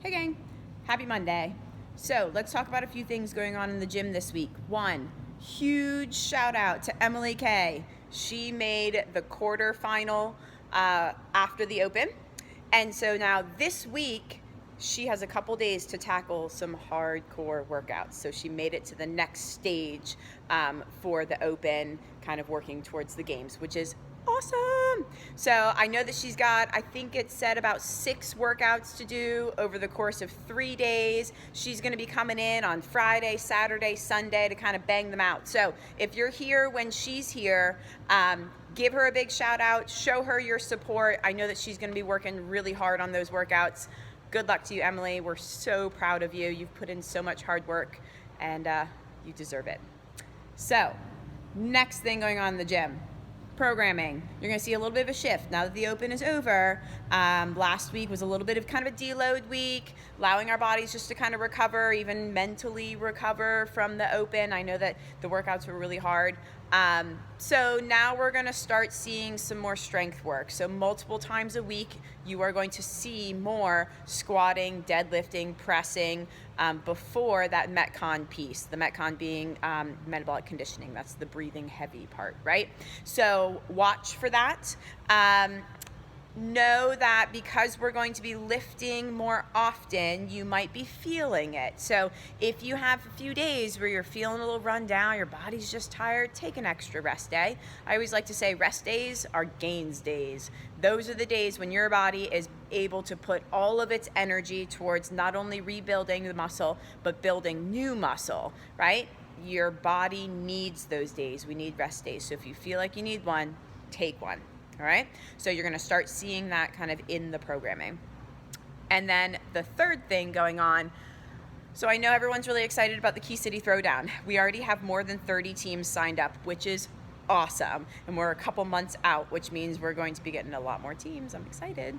Hey gang, happy Monday. So let's talk about a few things going on in the gym this week. One, huge shout out to Emily Kay. She made the quarterfinal after the Open. And so now this week, she has a couple days to tackle some hardcore workouts. So she made it to the next stage for the Open, kind of working towards the games, which is awesome. So I know that she's got, I think it said about 6 workouts to do over the course of 3 days. She's going to be coming in on Friday, Saturday, Sunday to kind of bang them out. So if you're here when she's here, give her a big shout out, show her your support. I know that she's going to be working really hard on those workouts. Good luck to you, Emily. We're so proud of you. You've put in so much hard work and you deserve it. So next thing going on in the gym. Programming. You're going to see a little bit of a shift now that the Open is over. Last week was a little bit of kind of a deload week, allowing our bodies just to kind of recover, even mentally recover from the Open. I know that the workouts were really hard. So now we're going to start seeing some more strength work. So multiple times a week, you are going to see more squatting, deadlifting, pressing before that Metcon piece. The Metcon being metabolic conditioning. That's the breathing heavy part, right? So watch for that. Know that because we're going to be lifting more often, you might be feeling it. So if you have a few days where you're feeling a little run down, your body's just tired, take an extra rest day. I always like to say rest days are gains days. Those are the days when your body is able to put all of its energy towards not only rebuilding the muscle, but building new muscle, right? Your body needs those days. We need rest days. So if you feel like you need one, take one. All right, so you're going to start seeing that kind of in the programming. And then the third thing going on, so I know everyone's really excited about the Key City Throwdown. We already have more than 30 teams signed up, which is awesome. And we're a couple months out, which means we're going to be getting a lot more teams. I'm excited.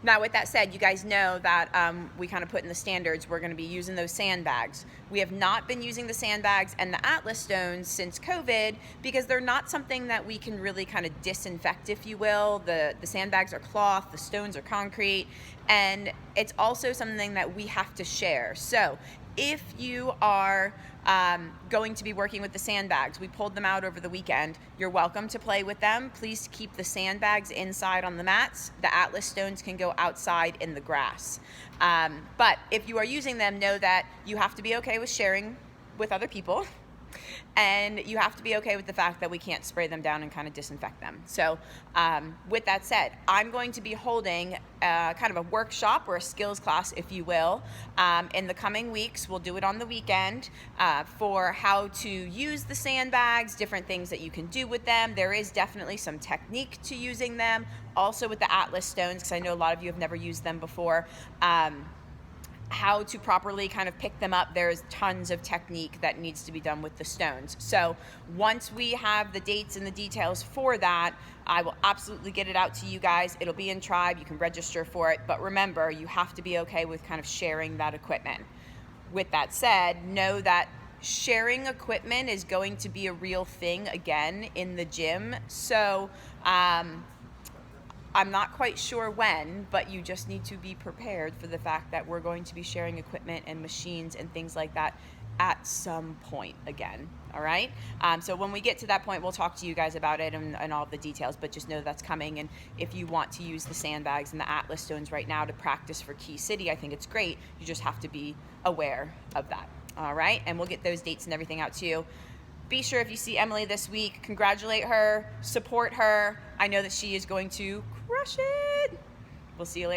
Now, with that said, you guys know that we kind of put in the standards, we're going to be using those sandbags. We have not been using the sandbags and the Atlas stones since COVID because they're not something that we can really kind of disinfect, if you will. The sandbags are cloth, the stones are concrete, and it's also something that we have to share. So if you are going to be working with the sandbags, we pulled them out over the weekend. You're welcome to play with them. Please keep the sandbags inside on the mats. The Atlas stones can go outside in the grass. But if you are using them, know that you have to be okay with sharing with other people. And you have to be okay with the fact that we can't spray them down and kind of disinfect them. So with that said, I'm going to be holding kind of a workshop or a skills class, if you will, in the coming weeks. We'll do it on the weekend for how to use the sandbags, different things that you can do with them. There is definitely some technique to using them. Also with the Atlas stones, because I know a lot of you have never used them before. How to properly kind of pick them up. There's tons of technique that needs to be done with the stones. So once we have the dates and the details for that, I will absolutely get it out to you guys. It'll be in Tribe. You can register for it. But remember, you have to be okay with kind of sharing that equipment. With that said, know that sharing equipment is going to be a real thing again in the gym. So I'm not quite sure when, but you just need to be prepared for the fact that we're going to be sharing equipment and machines and things like that at some point again, all right? So when we get to that point, we'll talk to you guys about it and all of the details, but just know that's coming. And if you want to use the sandbags and the Atlas stones right now to practice for Key City, I think it's great. You just have to be aware of that, all right? And we'll get those dates and everything out to you. Be sure if you see Emily this week, congratulate her, support her. I know that she is going to crush it. We'll see you later.